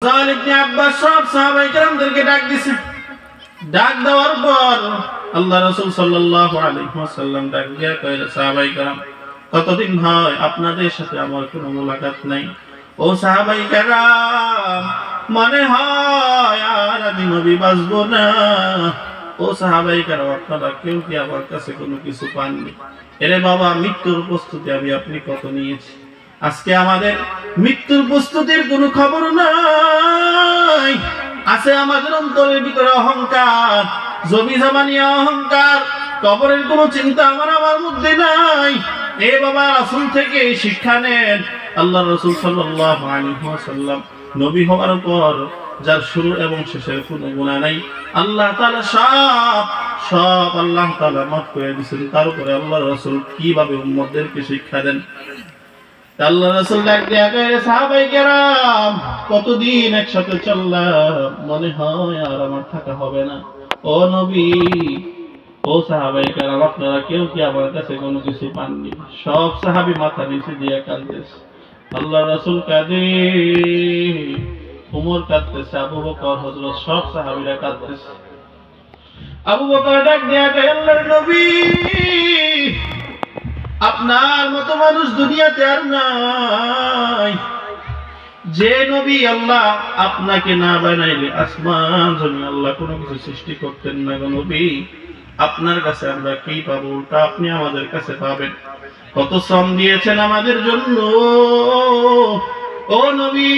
সাল ইবনে আব্বাস সব সাহাবায়ে কেরামদেরকে ডাক দিছে। ডাক দেওয়ার পর আল্লাহ রাসূল সাল্লাল্লাহু আলাইহি ওয়াসাল্লাম ডাক দিয়া কইলেন, সাহাবায়ে কেরাম, কতদিন হয় আপনাদের সাথে আমার কোনো মুলাকাত নাই। ও সাহাবায়ে কেরাম, মনে হয় আর আমি নবী বাঁচবো না। ও সাহাবায়ে কেরাম, আপনারা কেউ কি আমার কাছে কোনো কিছু পাননি? এরে বাবা, মৃত্যুর প্রস্তুতি আমি আপনি কত নিয়েছি, আজকে আমাদের মৃত্যুর প্রস্তুতির কোনো খবর নাই। আছে আমাদের অন্তরের ভিতরে অহংকার, জমি জমা নিয়ে অহংকার, কবরের কোনো চিন্তা আমার মধ্যে নাই। এ বাবা, রাসূল থেকে শিক্ষা নেন। আল্লাহ রাসূল সাল্লাল্লাহু আলাইহি ওয়াসাল্লাম নবী হওয়ার পর যার শুরু এবং শেষের কোনো গুনাহ নাই, আল্লাহ তাআলা সব আল্লাহ তাআলা মাফ করে দিয়েছেন। তার উপরে আল্লাহ রাসূল কিভাবে উম্মতদেরকে শিক্ষা দেন। আল্লাহ রাসূল ডাক দিয়া কয়, সাহাবায়ে কেরাম, কতদিন একসাথে চললাম, মনে হয় আর আমার থাকা হবে না। ও নবী, ও সাহাবায়ে কেরাম, আপনারা কেউ কি আমার কাছে কোনো কিছু পাননি? সব সাহাবী মাথা নিচে দিয়ে কাঁদতেছে। আল্লাহ রাসূল কাঁদে, ওমর কাঁদতেছে, আবু বকর, হযরত সব সাহাবীরা কাঁদতেছে। আবু বকর ডাক দিয়া কয়, আল্লাহর নবী, আপনার মতো মানুষ দুনিয়াতে আর নাই। যে নবী আল্লাহ আপনাকে না বানাইলে আসমান জমিন আল্লাহ কোনো কিছু সৃষ্টি করতেন না। গো নবী, আপনার কাছে আমরা কি পাবো, তা আপনি আমাদের কাছে পাবেন। কত শ্রম দিয়েছেন আমাদের জন্য। ও নবী,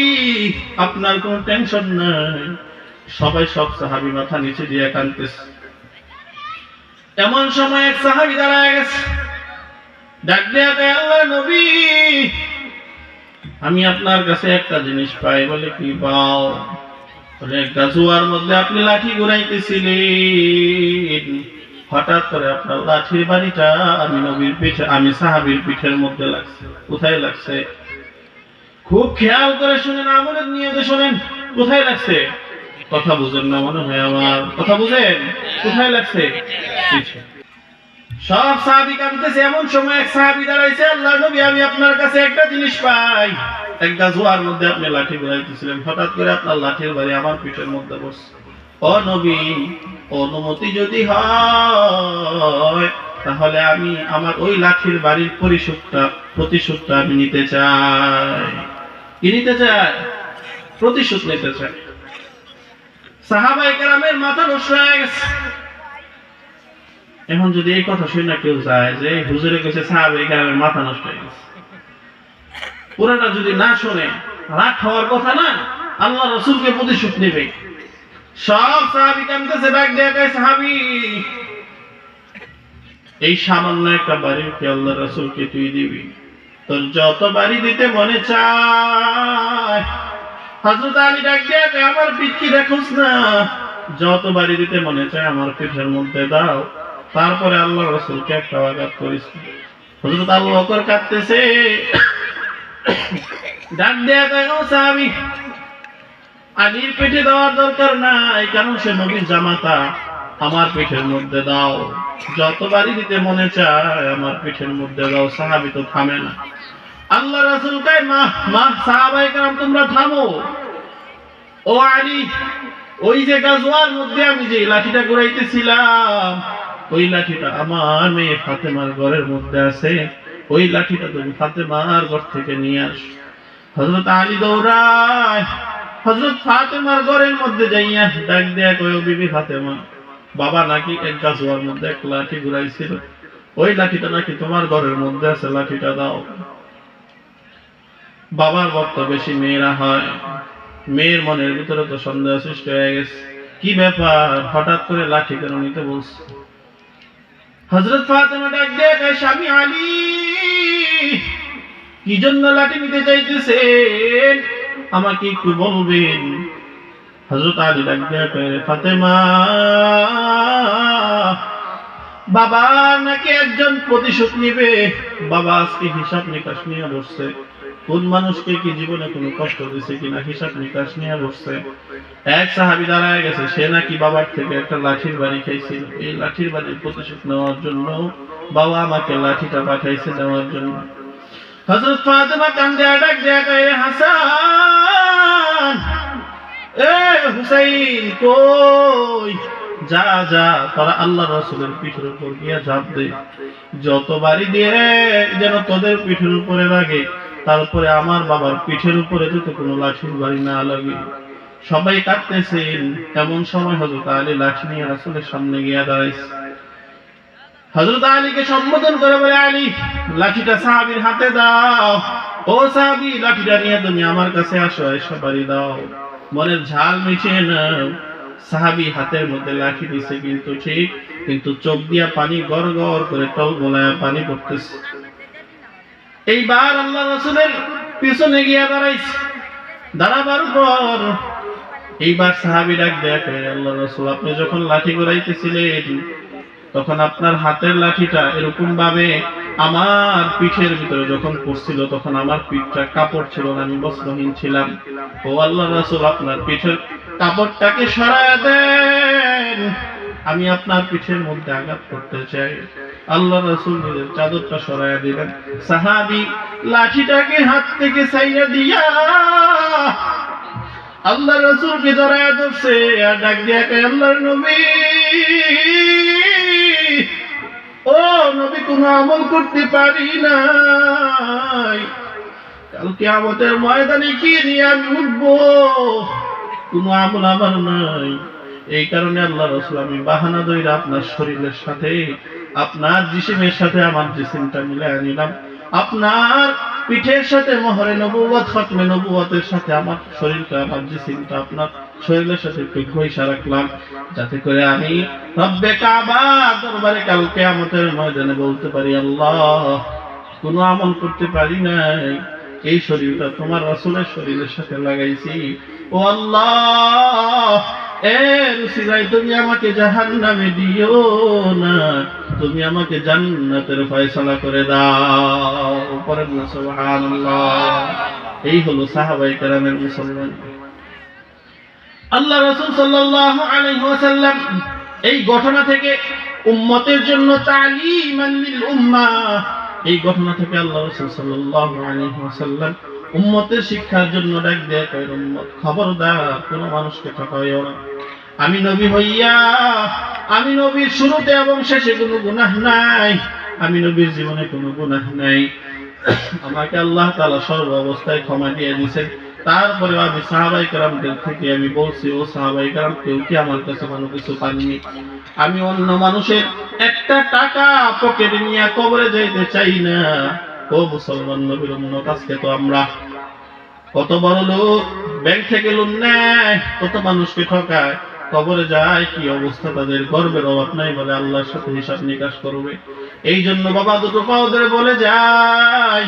আপনার কোনো টেনশন নাই। সব সাহাবী মাথা নিচে দিয়ে কাঁদতেছে। এমন সময় এক সাহাবী দাঁড়ায় গেছে, ডাক দিয়া কয়, আল্লাহর নবী, আমি আপনার কাছে একটা জিনিস পাই। বলে, কি পাও? বলে, একটা জুয়ার মধ্যে আপনি লাঠি ঘুরাইতেছিলেন, হঠাৎ করে আপনার লাঠির বাড়িটা আমি সাহাবীর পিঠের মধ্যে লাগছে। কোথায় লাগছে? খুব খেয়াল করে শুনেন, আমলের নিয়তে শুনেন। কোথায় লাগছে? কথা বুঝেন না মনে হয় আমার, কথা বুঝেন? কোথায় লাগছে? পিঠে। সব সাহাবী কাঁদতেছে। এমন সময় এক সাহাবী দাঁড়াইছে, আল্লাহর নবী, আমি আপনার কাছে একটা জিনিস পাই। একটা জুয়ার মধ্যে আপনি লাঠি ঘুরাইতেছিলেন, হঠাৎ করে আপনার লাঠির বাড়ি আমার পিঠের মধ্যে বসছে। ও নবী, অনুমতি যদি হয় তাহলে আমি আমার ওই লাঠির বাড়ির প্রতিশোধটা আমি নিতে চাই। কি নিতে চাই? প্রতিশোধ নিতে চাই। সাহাবায়ে কেরামের মাথা নষ্ট হয়ে গেছে। এখন যদি এই কথা শুনে কেউ যায় যে হুজুরে কইছে সাহাবায়ে কেরামের মাথা নষ্ট হয়ে গেছে, পুরাটা যদি না শুনে, রাগ হওয়ার কথা না, আল্লাহ রাসূলকে প্রতিশোধ নেবে। সব সাহাবী কাঁদতেছে, ডাক দিয়ে কয়, সাহাবী, এই সামান্য একটা বাড়ি কি আল্লাহ রাসূলকে তুই দিবি? তোর যত বাড়ি দিতে মনে চায়। হযরত আলী ডাক দিয়ে কয়, আমার পিঠ কি দেখোস না? যত বাড়ি দিতে মনে চায় আমার পিঠের মধ্যে দাও। তারপরে আল্লাহ রাসূলকে একটা আঘাত করিস। হযরত আবু বকর কাঁদতেছে, ডাক দিয়ে কয়, ও সাহাবী, আলীর পিঠে দেওয়ার দরকার নাই, কারণ সে নবীর জামাতা। আমার পিঠের মধ্যে দাও, যত বাড়ি দিতে মনে চায় আমার পিঠের মধ্যে দাও। সাহাবী তো থামে না। আল্লাহ রাসূল কয়, মা সাহাবায়ে কেরাম, তোমরা থামো। ও আলী, ওই যে গাজওয়ার মধ্যে আমি যে লাঠিটা ঘুরাইতেছিলাম, ওই লাঠিটা আমার মেয়ে ফাতেমার ঘরের মধ্যে আছে। ওই লাঠিটা তুমি ফাতেমার ঘর থেকে নিয়ে আস। হযরত আলী দৌড়ায় হযরত ফাতেমার ঘরের মধ্যে যাইয়া ডাক দেয়া কয়, ও বিবি ফাতেমা, বাবা নাকি এক গাজওয়ার মধ্যে এক লাঠি ঘুরাইছিল, ওই লাঠিটা নাকি তোমার ঘরের মধ্যে আছে, লাঠিটা দাও। বাবার ভক্ত বেশি মেয়েরা হয়। মেয়ের মনের ভিতরে তো সন্দেহ সৃষ্টি হয়ে গেছে, কি ব্যাপার, হঠাৎ করে লাঠি কেন নিতে বলছে? হযরত ফাতেমা ডাক দিয়ে কয়, স্বামী আলী, কি জন্য লাঠি নিতে চাইতেছেন, আমাকে একটু বলবেন। হযরত আলী ডাক দিয়ে কয়, ফাতেমা, বাবা নাকি একজন প্রতিশোধ নিবে। বাবা আজকে হিসাব নিকাশ নিয়ে বসছে, কোন মানুষকে কি জীবনে কোনো কষ্ট দিয়েছে কিনা হিসাব নিকাশ নিয়ে বসছে। এক সাহাবী দাঁড়ায় গেছে, সে নাকি বাবার থেকে একটা লাঠির বাড়ি খাইছিল। এই লাঠির বাড়ির প্রতিশোধ নেওয়ার জন্য বাবা আমাকে লাঠিটা পাঠাইছে দেওয়ার জন্য। হযরত ফাতেমা কান্দে ডাক দেয়া কয়, হাসান, হুসাইন কই, যা যা তোরা আল্লাহ রাসূলের পিঠের উপর গিয়া ঝাঁপ দে, যত বাড়ি দিয়ে যেন তোদের পিঠের উপরে লাগে, তারপরে আমার বাবার পিঠের উপরে যাতে কোনো লাঠির বাড়ি না লাগে। সবাই কাঁদতেছেন। এমন সময় হযরত আলী লাঠি নিয়ে রাসূলের সামনে গিয়া দাঁড়াইছে। হযরত আলীকে সম্বোধন করে বলে, আলী লাঠিটা সাহাবীর হাতে দাও। ও সাহাবী, লাঠিটা নিয়ে তুমি আমার কাছে আসো, এসে বাড়ি দাও, মনের ঝাল মিটিয়ে নাও। সাহাবী হাতের মধ্যে লাঠি দিছে কিন্তু ঠিক, কিন্তু চোখ দিয়া পানি গড় গড় করে টলমলায় পানি পড়তেছে। এইবার আল্লাহ রাসূলের পিছনে গিয়া দাঁড়াইছে। দাঁড়াবার পর এইবার সাহাবী ডাক দেয়া কয়, আল্লাহ রাসূল, আপনি যখন লাঠি ঘোরাইতেছিলেন তখন আপনার হাতের লাঠিটা এরকম ভাবে আমার পিঠের ভিতরে যখন পড়ছিল, তখন আমার পিঠটা কাপড় ছিল না, আমি বস্ত্রহীন ছিলাম। ও আল্লাহ রাসূল, আপনার পিঠের কাপড়টাকে সরায়া দেন, আমি আপনার পিঠের মধ্যে আঘাত করতে চাই। আল্লাহ রাসূল নিজের চাদরটা সরায়া দিলেন। সাহাবী লাঠিটাকে হাত থেকে ছাইড়া দিয়া আল্লাহ রাসূলকে জড়ায়া ধরছে আর ডাক দিয়া কয়, আল্লাহর নবী, ও নবী, কোনো আমল করতে পারি নাই, কাল কিয়ামতের ময়দানে কি নিয়ে আমি উঠবো, কোনো আমল আমার নাই। এই কারণে আল্লাহ রাসূল, আমি বাহানা ধইরা আপনার শরীরের সাথে, আপনার জিসিমের সাথে আমার জিসিমটা মিলাইয়া নিলাম, আপনার পিঠের সাথে মোহরে নবুয়ত, খতমে নবুয়তের সাথে আমার শরীরটা, আমার জিসিমটা আপনার শরীরের সাথে একটু ঘষা রাখলাম, যাতে করে আমি রব্বে কাবা দরবারে কাল কিয়ামতের ময়দানে বলতে পারি, আল্লাহ, কোনো আমল করতে পারি নাই, এই শরীরটা তোমার রাসূলের শরীরের সাথে লাগাইছি। ও আল্লাহ, এর উসিলায় তুমি আমাকে জাহান্নামে দিও না, তুমি আমাকে জান্নাতের ফয়সালা করে দাও। পরে সুবহানাল্লাহ। এই হলো সাহাবায়ে কেরামের মুসলমান। আল্লাহ রাসূল সাল্লাল্লাহু আলাইহি ওয়াসাল্লাম এই ঘটনা থেকে উম্মতের জন্য তালিমান লিল উম্মাহ, এই ঘটনা থেকে আল্লাহ রাসূল সাল্লাল্লাহু আলাইহি ওয়াসাল্লাম উম্মতের শিক্ষার জন্য ডাক দেয়া কয়, উম্মত খবরদার কোন মানুষকে ঠকাইও না। আমি নবী হইয়া, আমি নবীর শুরুতে এবং শেষে কোনো গুনাহ নাই, আমি নবীর জীবনে কোনো গুনাহ নাই, আমাকে আল্লাহ তাআলা সর্ব অবস্থায় ক্ষমা দিয়ে দিয়েছেন। তারপরে আমি সাহাবায়ে কেরামদের থেকে আমি বলছি, ও সাহাবায়ে কেরাম, কেউ কি আমার কাছে কোনো কিছু পাননি? আমি অন্য মানুষের একটা টাকা পকেটে নিয়ে কবরে যাইতে চাই না। ও মুসলমান নবীর উম্মত, আজকে তো আমরা কত বড় লোক, ব্যাংক থেকে লোন নেয়, কত মানুষকে ঠকায়, কবরে যায় কি অবস্থা তাদের, গর্বের অভাব নাই বলে আল্লাহর সাথে হিসাব নিকাশ করবে। এই জন্য বাবা দুটো পাও ধরে বলে যায়,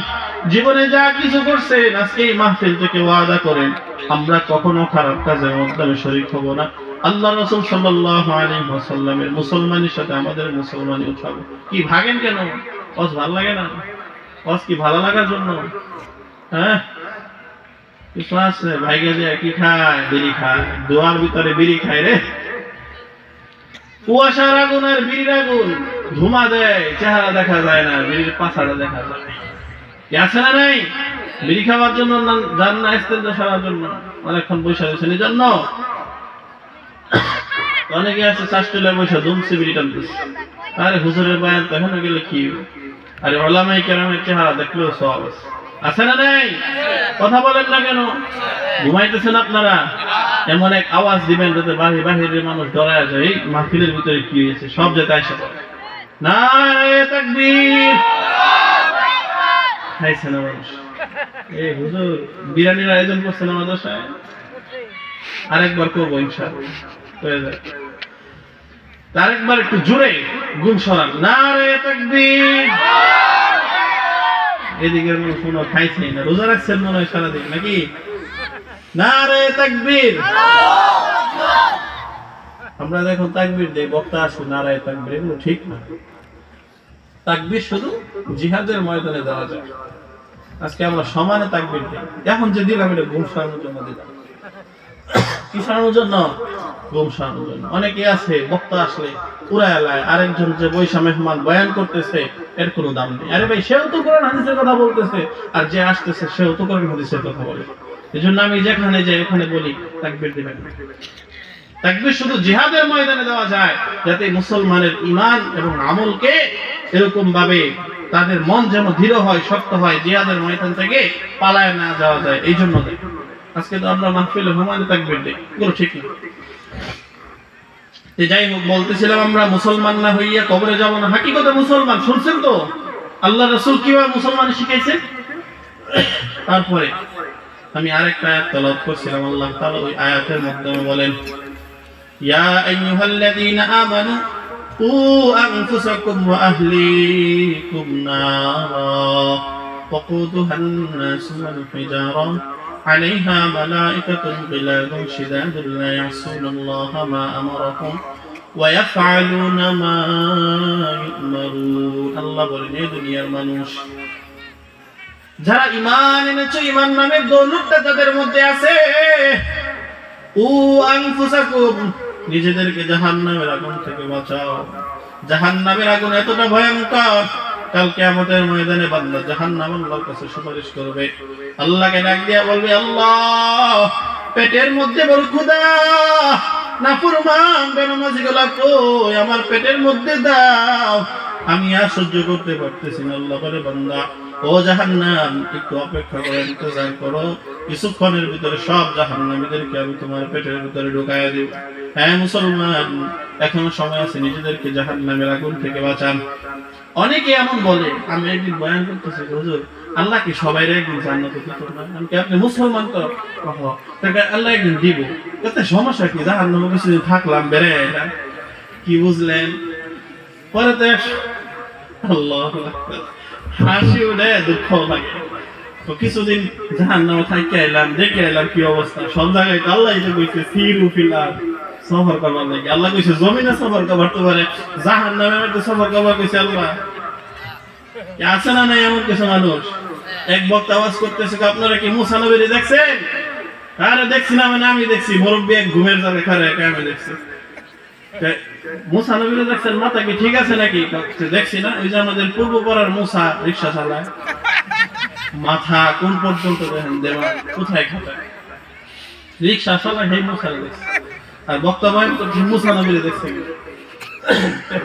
জীবনে যা কিছু করছেন আজকে এই মাহফিল থেকে ওয়াদা করেন, আমরা কখনো খারাপ কাজের মধ্যে শরীক হব না। আল্লাহ রাসূল সাল্লাল্লাহু আলাইহি ওয়াসাল্লামের মুসলমানের সাথে আমাদের মুসলমানি উঠাবো। কি ভাগেন কেন? ওয়াজ ভালো লাগে না? ওয়াজ কি ভালো লাগার জন্য? হ্যাঁ, কিছু আছে ভাইগে যে কি খায়, বিড়ি খায়, দোয়ার ভিতরে বিড়ি খায় রে, কুয়াশার আগুন আর বিড়ির আগুন, ধুমা দেয়, চেহারা দেখা যায় না, বিড়ির পাছাটা দেখা যায়। কি আছে না নাই? বিড়ি খাওয়ার জন্য যান না, ইস্তেঞ্জা সারার জন্য অনেকক্ষণ বসে রয়েছেন, এই জন্য অনেকে আছে চাষটুলে বসে ধুমছে, বিড়ি টানতেছে। আরে হুজুরের বয়ান তো এখানে গেলে কি, আরে ওলামায়ে কেরামের চেহারা দেখলেও সব আছে না নাই? কথা বলেন না কেন? ঘুমাইতেছেন আপনারা? এমন এক আওয়াজ দিবেন যাতে বাহিরের মানুষ ডরায় যায়, এই মাহফিলের ভিতরে কি হয়েছে, সব যেতে আসে নারে তাকবীর। খাইছে না মানুষ? এই হুজুর বিরিয়ানির আয়োজন করছেন আমাদের মাদ্রাসায়, আরেকবার করবো ইনশাআল্লাহ, হয়ে যায়। আরেকবার একটু জোরে গুণ শোনান, নারে তাকবীর। এদিকের মানুষ মনে হয় খাইছে না, রোজা রাখছেন মনে হয় সারাদিন নাকি? নারে তাকবীর। আমরা দেখুন তাকবীর দেই, বক্তা আসে নারে তাকবীর, এগুলো ঠিক না। তাকবীর শুধু জিহাদের ময়দানে দেওয়া যায়। আজকে আমরা সমানে তাকবীর দিই। এখন যে দিলাম এটা ঘুম সরানোর জন্য দিলাম। কি সরানোর জন্য? ঘুম সরানোর জন্য। অনেকে আছে বক্তা আসলে উড়ায় এলায়, আরেকজন যে বৈশা মেহমান বয়ান করতেছে এর কোনো দাম নেই। আরে ভাই, সেও তো কোরআন হাদিসের কথা বলতেছে, আর যে আসতেছে সেও তো কোরআন হাদিসের কথা বলে। এজন্য আমি যেখানে যাই ওখানে বলি তাকবীর দিবেন। তাকবীর শুধু জিহাদের ময়দানে দেওয়া যায় যাতে মুসলমানের ঈমান এবং আমলকে এরকম ভাবে তাদের মন যেন দৃঢ় হয়, শক্ত হয়, জিহাদের ময়দান থেকে পালায় না যাওয়া যায়, এই জন্য দেয়। আজকে তো আমরা মাহফিলে হুমায়ুন তাকবীর দিই, এগুলো ঠিক না। যাই হোক, বলতেছিলাম আমরা মুসলমান না হইয়া কবরে যাব না। হাকিকতে মুসলমান, শুনছেন তো আল্লাহ রাসূল কিভাবে মুসলমান শিখাইছেন। তারপরে আমি আরেকটা আয়াত তেলাওয়াত করছিলাম, আল্লাহ তাআলা ওই আয়াতের মাধ্যমে বলেন, ইয়া আইয়ুহাল্লাযীনা আমানু কু আনফুসাকুম ওয়া আহলিকুম নারা ওয়াকুদুহান নাস ওয়াল হিজারা আলাইহা মালাইকাতুন গিলাযুন শিদাদুন লা ইয়াসুনাল্লাহা মা আমারাহুম ওয়া ইয়াফআলুনা মা ইউমারুন। আল্লাহ বলেন, এই দুনিয়ার মানুষ যারা ঈমান এনেছো, ঈমান নামের দৌলতটা যাদের মধ্যে আছে, উ আনফুসাকুম, নিজেদেরকে জাহান্নামের আগুন থেকে বাঁচাও। জাহান্নামের আগুন এতটা ভয়ঙ্কর, কাল কিয়ামতের ময়দানে বান্দা জাহান্নাম আল্লাহর কাছে সুপারিশ করবে, আল্লাহকে ডাক দিয়া বলবে, আল্লাহ পেটের মধ্যে বড় ক্ষুধা, নাফরমান বেনামাজিগুলা কই, আমার পেটের মধ্যে দাও, আমি আর সহ্য করতে পারতেছি না। আল্লাহ বলে, বান্দা ও জাহান্নাম, একটু অপেক্ষা করে ইন্তজার করো, কিছুক্ষণের ভিতরে সব জাহান্নামীদেরকে আমি তোমার পেটের ভিতরে ঢুকাইয়া দেব। হ্যাঁ মুসলমান, এখনো সময় আছে, নিজেদেরকে জাহান্নামের আগুন থেকে বাঁচান। অনেকে এমন বলে, আমি একদিন বয়ান করতেছি, হুজুর আল্লাহ কি সবাই একদিন জান্নাতে দিতে না? আমি কি, আপনি মুসলমান তো, আল্লাহ একদিন দিব, এতে সমস্যা কি? জাহান্নামে কিছুদিন থাকলাম, বেড়ে এলাম, কি বুঝলেন? পরে তো আল্লাহু আকবার, হাসি উঠে, দুঃখ লাগে। তো কিছুদিন জাহান্নামে থাইকে এলাম, দেখে এলাম কি অবস্থা। সব জায়গায় আল্লাহ এটা কইছে সিরু ফিল আরদ, সফর করবার লাগে। আল্লাহ কইছে জমিনে সফর করতে পারে, জাহান্নামে তো সফর করবার কইছে আল্লাহ। আছে না নাই এমন কিছু মানুষ? এক বক্তা আওয়াজ করতেছে, আপনারা কি মুসা নবীরে দেখছেন? আরে দেখছি না, মানে আমি দেখছি, মুরব্বী এক ঘুমের জায়গায় খারে একা আমি দেখছি। মুসা নবীরে দেখছেন, মাথা কি ঠিক আছে নাকি? দেখছি না, ওই যে আমাদের পূর্বপাড়ার মুসা রিকশা চালায়, মাথা কোন পর্যন্ত দেখেন, দেওয়া কোথায় খাটায়, রিকশা চালায়, সেই মুসা দেখছে। আর বক্তব্য করছে মুসা নবীরে দেখছে।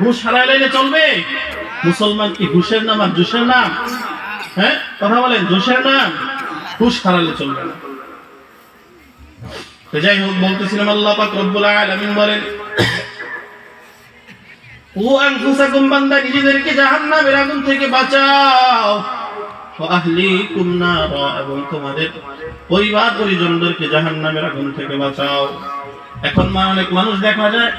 হুশ হারাইলে চলবে? মুসলমান কি হুশের নাম আর জোশের নাম? হ্যাঁ কথা বলেন, জোশের নাম? হুশ হারালে চলবে না। তো যাই হোক, বলতেছিলাম আল্লাহ পাক রব্বুল আলামিন বলেন, ও আনফুসাকুম, বান্দা নিজেদেরকে জাহান্নামের আগুন থেকে বাঁচাও, ওয়া আহলিকুম নারা, এবং তোমাদের পরিবার পরিজনদেরকে জাহান্নামের আগুন থেকে বাঁচাও। এখন অনেক মানুষ দেখা যায়,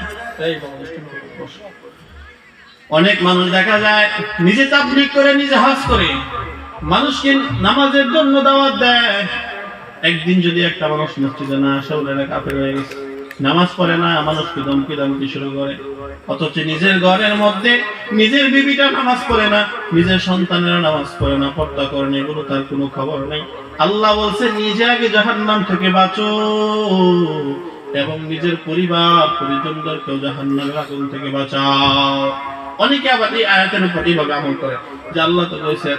অনেক মানুষ দেখা যায় নিজে তাবলীগ করে, নিজে হজ করে, মানুষকে নামাজের জন্য দাওয়াত দেয়। একদিন যদি একটা মানুষ মসজিদে না আসে, ওরা কাফের হয়ে গেছে, নামাজ পড়ে না, মানুষকে ধমকি ধমকি শুরু করে। অথচ নিজের ঘরের মধ্যে নিজের বিবিটা নামাজ পড়ে না, নিজের সন্তানেরা নামাজ পড়ে না, পর্দা করে না, এগুলো তার কোনো খবর নেই। আল্লাহ বলছে, নিজে আগে জাহান্নাম থেকে বাঁচো এবং নিজের পরিবার পরিজনদেরকেও জাহান্নামের আগুন থেকে বাঁচাও। অনেকে আবার এই আয়াতের উপর এইভাবে আমল করে যে আল্লাহ তো বলছে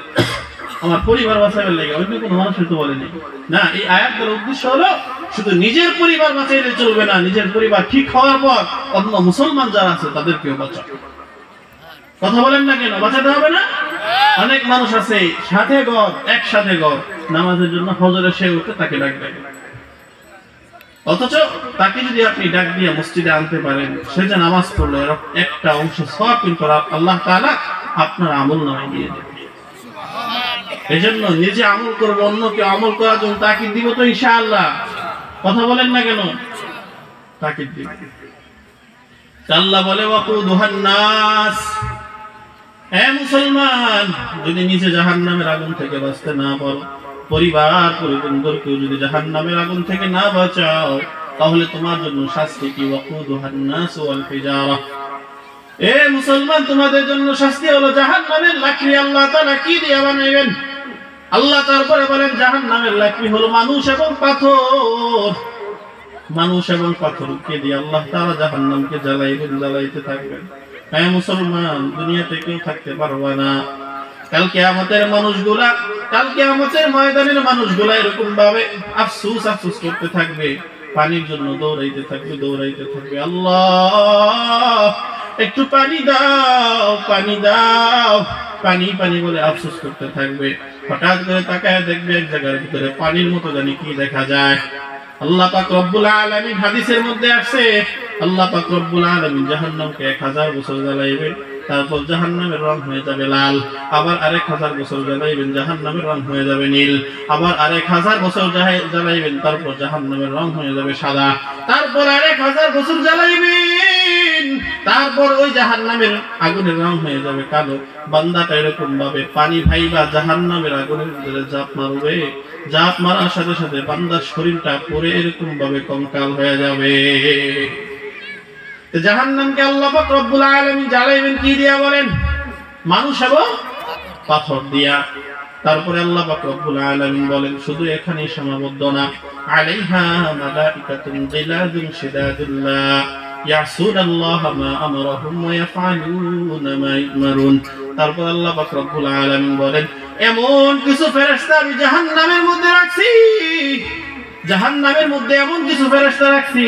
আমার পরিবার বাঁচাবার লাগে, অন্য কোনো মানুষের তো বলেনি। না, এই আয়াতের উদ্দেশ্য হলো শুধু নিজের পরিবার বাঁচাইলে চলবে না, নিজের পরিবার ঠিক হওয়ার পর অন্য মুসলমান যারা আছে তাদেরকেও বাঁচাও। কথা বলেন না কেন? বাঁচাতে হবে না? অনেক মানুষ আছে সাথে ঘর, একসাথে ঘর, নামাজের জন্য ফজরে সে উঠে তাকে ডাকবে, অথচ তাকে যদি আপনি ডাক দিয়ে মসজিদে আনতে পারেন, সে যে নামাজ পড়লো, একটা অংশ সওয়াব কিন্তু আল্লাহ তাআলা আপনার আমলনামায় দিয়ে দেবে। এজন্য নিজে আমল করবো, অন্যকে আমল করার জন্য তাকিদ দিব তো ইনশাআল্লাহ। কথা বলেন না কেন? তাকিদ দিব। আল্লাহ বলে, ওয়াকুদুহান নাস, হে মুসলমান, যদি নিজে জাহান্নামের আগুন থেকে বাঁচতে না পারো, পরিবার পরিজনদেরকেও যদি জাহান্নামের আগুন থেকে না বাঁচাও, তাহলে তোমার জন্য শাস্তি কি? ওয়াকুদুহান নাস ওয়াল হিজারা, এ মুসলমান, তোমাদের জন্য শাস্তি হলো জাহান্নামের লাকড়ি। আল্লাহ তাআলা কি দিয়ে বানাইবেন? আল্লাহ তারপরে বলেন, জাহান্নামের লাকড়ি হলো মানুষ এবং পাথর। মানুষ এবং পাথরকে দিয়ে আল্লাহ তাআলা জাহান্নামকে জ্বালাইবেন, জ্বালাইতে থাকবেন। হ্যাঁ মুসলমান, দুনিয়াতে কেউ থাকতে পারবে না, কাল কিয়ামতের মানুষগুলা, কাল কিয়ামতের ময়দানের মানুষগুলা এরকম ভাবে আফসোস আফসোস করতে থাকবে, পানির জন্য দৌড়াইতে থাকবে, দৌড়াইতে থাকবে, আল্লাহ একটু পানি দাও, পানি দাও, পানি পানি বলে আফসোস করতে থাকবে। হঠাৎ করে তাকায় দেখবে এক জায়গার ভিতরে পানির মতো জানি কি দেখা যায়। আল্লাহ পাক রব্বুল আলামিন হাদিসের মধ্যে আছে, আল্লাহ পাক রব্বুল আলামিন জাহান্নামকে 1000 বছর জ্বালাইবেন, তারপর জাহান্নামের রং হয়ে যাবে লাল, আবার 1000 বছর জ্বালাইবেন, জাহান্নামের রং হয়ে যাবে নীল, আবার 1000 বছর জ্বালাইবেন, তারপর জাহান্নামের রং হয়ে যাবে সাদা, তারপর 1000 বছর জ্বালাইবেন, তারপর ওই জাহান্নামের আগুনের রং হয়ে যাবে কালো। বান্দাটা এরকম ভাবে পানি ভাইবা জাহান্নামের আগুনের ভিতরে ঝাঁপ মারবে, ঝাঁপ মারার সাথে সাথে বান্দার শরীরটা পুরো এরকম ভাবে কঙ্কাল হয়ে যাবে। জাহান্নামকে আল্লাহ পাক রব্বুল আলামিন জ্বালাইবেন কি দিয়া বলেন? মানুষ এবং পাথর দিয়া। তারপরে আল্লাহ পাক রব্বুল আলামিন বলেন শুধু এখানেই সীমাবদ্ধ না, আলাইহা মালাইকাতুন গিলাদুন শিদাদুল্লাহ ইয়াসুনাল্লাহ মা আমরাহুম ওয়া ইয়াফআলুনা মা ইউমারুন। তারপর আল্লাহ পাক রব্বুল আলামিন বলেন এমন কিছু ফেরেশতা আমি জাহান্নামের মধ্যে রাখছি, জাহান্নামের মধ্যে এমন কিছু ফেরেশতা রাখছি,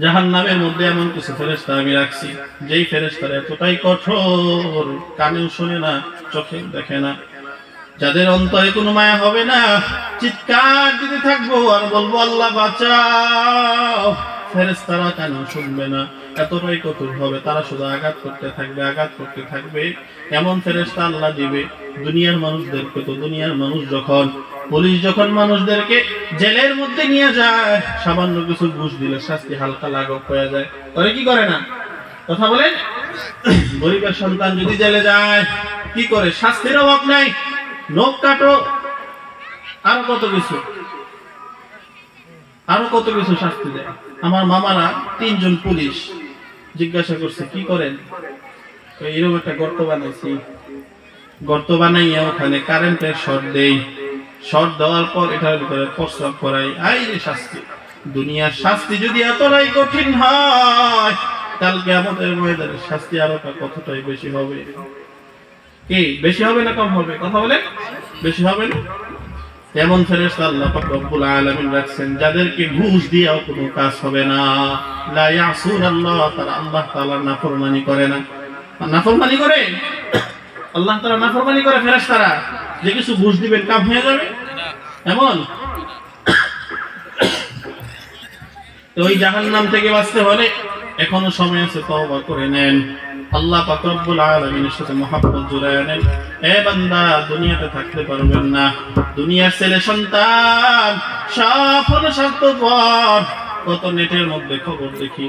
জাহান্নামের মধ্যে এমন কিছু ফেরেশতা আমি রাখছি যেই ফেরেশতারা এতটাই কঠোর, কানেও শোনে না, চোখে দেখে না, যাদের অন্তরে কোনো মায়া হবে না, চিৎকার দিতে থাকবো আর বলবো আল্লাহ বাঁচাও, ফেরেশতারা কানেও শুনবে না, এতটাই কঠোর হবে, তারা শুধু আঘাত করতে থাকবে, আঘাত করতে থাকবে। এমন ফেরেশতা আল্লাহ দিবে দুনিয়ার মানুষদেরকে। তো দুনিয়ার মানুষ যখন, পুলিশ যখন মানুষদেরকে জেলের মধ্যে নিয়ে যায়, সামান্য কিছু ঘুষ দিলে শাস্তি হালকা লাঘব হয়ে যায়, করে কি করে না? কথা বলেন। গরিবের সন্তান যদি জেলে যায় কি করে? শাস্তির অভাব নাই, নখ কাটো, আরো কত কিছু, আরো কত কিছু শাস্তি দেয়। আমার মামারা 3 জন পুলিশ জিজ্ঞাসা করছে কি করেন? এরকম একটা গর্ত বানাইছি, গর্ত বানাইয়া ওখানে কারেন্টের শর্ট দেই, শর্ট দেওয়ার পর এটার ভিতরে প্রস্রাব করাই। আই রে শাস্তি! দুনিয়ার শাস্তি যদি এতটাই কঠিন হয়, কালকে আমাদের ময়দানের শাস্তি আরো কতটাই বেশি হবে। কি বেশি হবে না কম হবে? কথা বলে বেশি হবে না? এমন ফেরেশতা আল্লাহ পাক রব্বুল আলামিন রাখছেন যাদেরকে ঘুষ দিয়েও কোনো কাজ হবে না। লা ইয়াসুনাল্লাহ, তারা আল্লাহ তাআলার নাফরমানি করে না। নাফরমানি করে আল্লাহ তাআলা, নাফরমানি করে ফেরেশতারা, যে কিছু ঘুষ দিবেন কাম হয়ে যাবে এমন। তো ওই জাহান্নাম থেকে বাঁচতে হলে এখনো সময় আছে, তওবা করে নেন, আল্লাহ পাক রব্বুল আলামিনের সাথে মহব্বত জুড়ায় নেন। এ বান্দা, দুনিয়াতে থাকতে পারবেন না, দুনিয়ার ছেলে সন্তান সব হলো স্বার্থপর। কত নেটের মধ্যে খবর দেখি